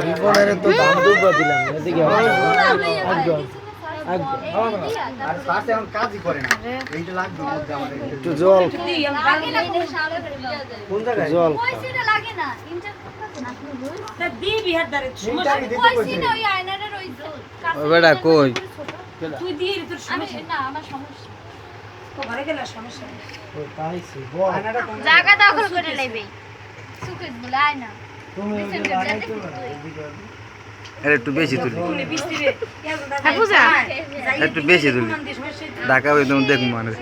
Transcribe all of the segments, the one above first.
রিবনের তো দাম দুবা দিলাম এদিকে একটু জল জল বেটা কই জায়গা দখল করে নেবে সুকেশ বলে আয় না একটু বেশি তুলি একটু বেশি তুলি ঢাকা হয়ে তোমার দেখুন মানুষ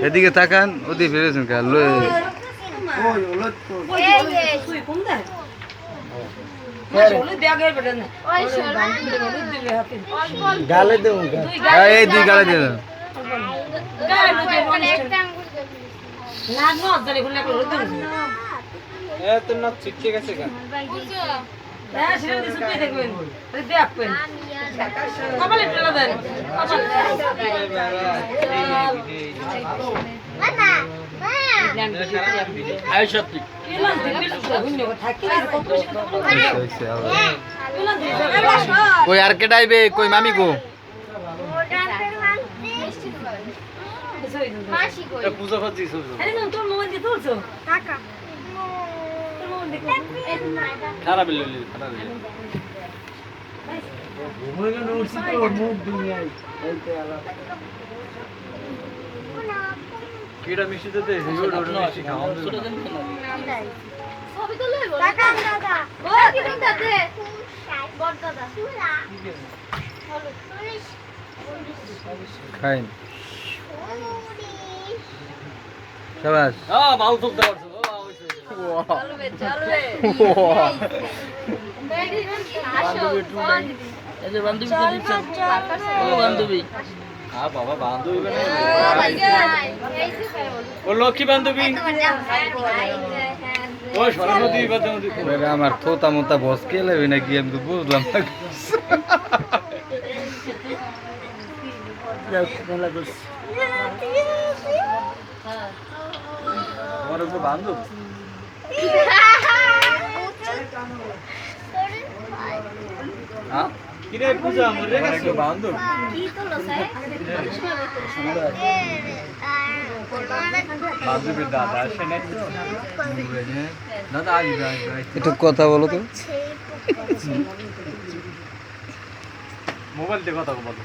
এদিকে তাকান ওদিকে ফিরেছেন কা গালে দেব এই দুই গালে দিয়ে দাও কই আর কেডা আইবে কই মামি গো পূজা করছিস তোর মোবাইল দিয়ে তুলছো টাকা খারাপ লইলি খারাপ ঘুমাইলো নড়ছি তো মুখ দুনিয়ায় এইতে আলা কিডা মিষ্টি দিতে হিরো ডোডো মিষ্টি খাওয়া ছোট দেন না সবই তো লইব টাকা দাদা ও কি দিন দাদা বড় দাদা সুরা হলো খাইন শাবাশ বাউ তো দাও চলবে চলবে এই যে বান্ধবী তো দিচ্ছেন ও বান্ধবী বাবা বান্ধবী ও লক্ষ্মী বান্ধবী ও সরস্বতী বান্ধবী আমার থোতা মোতা বস কে লেবে নাকি আমি তো বুঝলাম বান্ধব কিরে পূজা মরে গেছে বান্ধব কি তোলো স্যার বান্ধবীর দাদা আসে না দাদা আসবে একটু কথা বলো তো মোবাইল দিয়ে কথা বলো